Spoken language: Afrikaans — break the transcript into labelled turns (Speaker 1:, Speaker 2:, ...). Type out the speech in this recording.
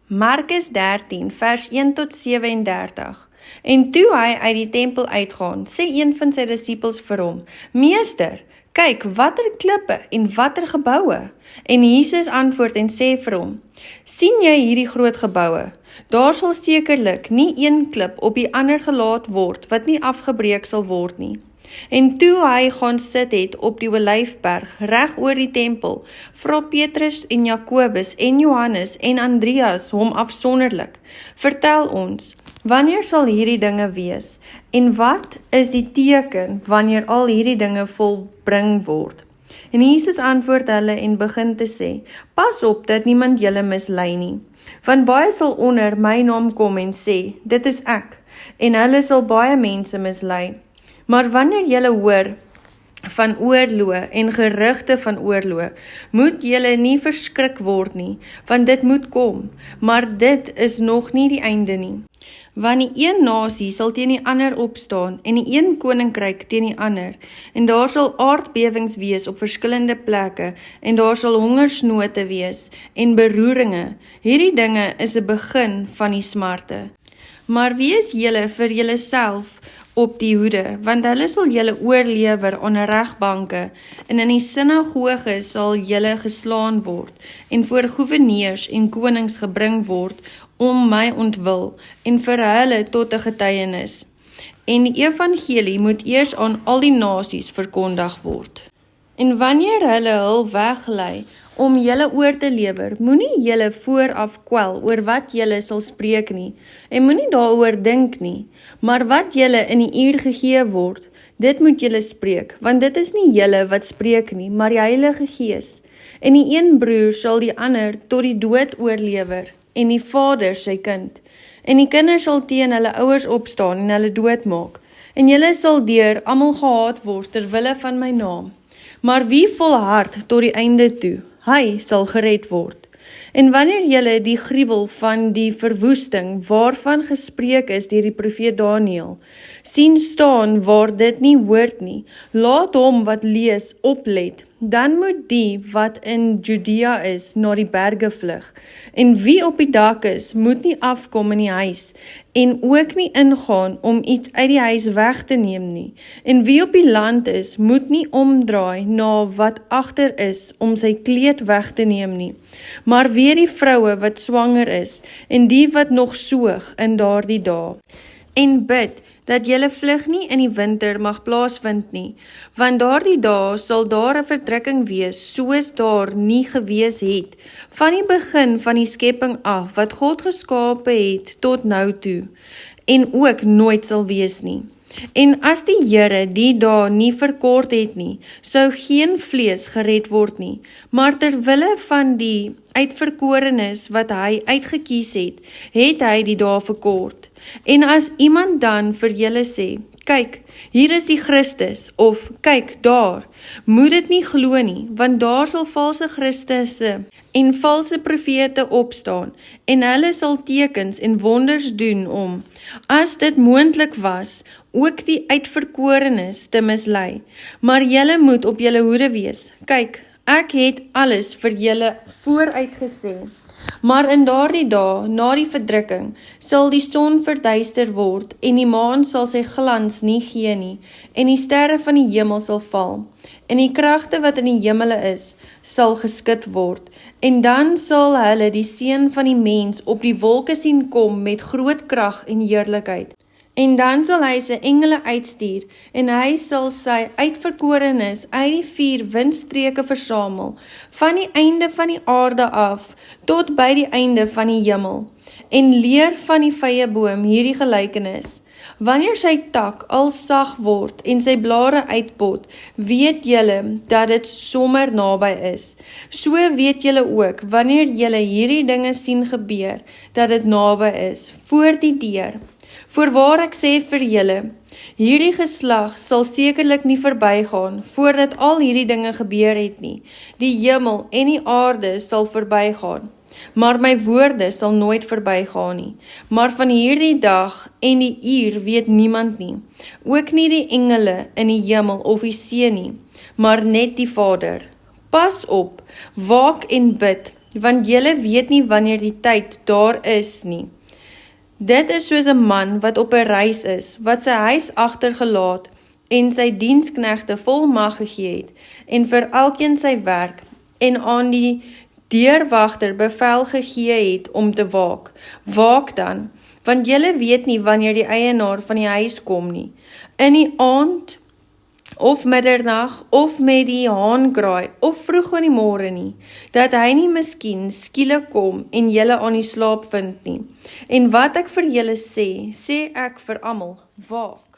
Speaker 1: Markus 13 vers 1 tot 37. En toe hy uit die tempel uitgaan, sê een van sy disippels vir hom, Meester, kyk, watter klippe en watter geboue. En Jesus antwoord en sê vir hom, sien jy hierdie groot geboue? Daar sal sekerlik nie een klip op die ander gelaat word, wat nie afgebreek sal word nie. En toe hy gaan sit het op die Olyfberg, reg oor die tempel, vra Petrus en Jakobus en Johannes en Andreas hom afsonderlik, vertel ons, wanneer sal hierdie dinge wees? En wat is die teken wanneer al hierdie dinge volbring word? En Jesus antwoord hulle en begin te sê, pas op dat niemand julle mislei nie, want baie sal onder my naam kom en sê, dit is ek, en hulle sal baie mense mislei. Maar wanneer julle hoor van oorloë en gerugte van oorloë, moet julle nie verskrik word nie, want dit moet kom, maar dit is nog nie die einde nie. Want die een nasie sal teen die ander opstaan, en die een koninkryk teen die ander, en daar sal aardbewings wees op verskillende plekke, en daar sal hongersnote wees, en beroeringe. Hierdie dinge is 'n begin van die smarte. Maar wees julle vir julleself op die hoede, want hulle sal julle oorlewer aan regbanke, en in die sinagoge sal julle geslaan word, en voor goewerneurs en konings gebring word, om my ontwil, en vir hulle tot 'n getuienis. En die evangelie moet eers aan al die nasies verkondig word. En wanneer hulle hul weglei, om julle oor te lewer, moenie julle vooraf kwel oor wat julle sal spreek nie, en moenie daaroor dink nie, maar wat julle in die uur gegee word, dit moet julle spreek, want dit is nie julle wat spreek nie, maar die Heilige Gees. En die een broer sal die ander tot die dood oorlewer, en die vader sy kind. En die kinders sal teen hulle ouers opstaan en hulle doodmaak, en julle sal deur almal gehaat word ter wille van my naam. Maar wie volhard tot die einde toe, hy sal gered word. En wanneer julle die gruwel van die verwoesting, waarvan gespreek is deur die profeet Daniël, sien staan waar dit nie hoort nie, laat hom wat lees oplet, dan moet die wat in Judea is, na die berge vlug, en wie op die dak is, moet nie afkom in die huis, en ook nie ingaan om iets uit die huis weg te neem nie, en wie op die land is, moet nie omdraai na wat agter is, om sy kleed weg te neem nie, maar weer die vroue wat swanger is, en die wat nog soog in daardie dae, en bid, dat julle vlug nie in die winter mag plaasvind nie, want daardie dae sal daar 'n verdrukking wees, soos daar nie gewees het, van die begin van die skepping af, wat God geskape het tot nou toe, en ook nooit sal wees nie. En as die Here die dae nie verkort het nie, sou geen vlees gered word nie, maar ter wille van die uitverkorenes wat hy uitgekies het, het hy die dae verkort. En as iemand dan vir julle sê, kyk, hier is die Christus, of kyk, daar, moet dit nie glo nie, want daar sal valse Christusse en valse profete opstaan, en hulle sal tekens en wonders doen om, as dit moontlik was, ook die uitverkorenes te mislei. Maar julle moet op julle hoede wees. Kyk, ek het alles vir julle vooruit gesê. Maar in daardie dae, na die verdrukking, sal die son verduister word, en die maan sal sy glans nie gee nie, en die sterre van die hemel sal val, en die kragte wat in die hemele is, sal geskit word, en dan sal hulle die seun van die mens op die wolke sien kom met groot krag en heerlikheid. En dan sal hy sy engele uitstuur, en hy sal sy uitverkorenes uit die 4 windstreke versamel, van die einde van die aarde af, tot by die einde van die hemel. En leer van die vyeboom hierdie gelykenis. Wanneer sy tak al sag word, en sy blare uitpot, weet julle dat dit sommer naby is. So weet julle ook, wanneer julle hierdie dinge sien gebeur, dat dit naby is, voor die deur. Voorwaar ek sê vir julle, hierdie geslag sal sekerlik nie verbygaan, voordat al hierdie dinge gebeur het nie. Die hemel en die aarde sal verbygaan, maar my woorde sal nooit verbygaan nie. Maar van hierdie dag en die uur weet niemand nie, ook nie die engele in die hemel of die see nie, maar net die Vader. Pas op, waak en bid, want julle weet nie wanneer die tyd daar is nie. Dit is soos 'n man wat op 'n reis is, wat sy huis agtergelaat en sy diensknegte vol mag gegee het, en vir elkeen sy werk, en aan die deurwagter bevel gegee het om te waak. Waak dan, want julle weet nie wanneer die eienaar van die huis kom nie. In die aand, of middernag, of met die haankraai, of vroeg in die môre nie, dat hy nie miskien skielik kom en julle aan die slaap vind nie. En wat ek vir julle sê, sê ek vir almal, waak.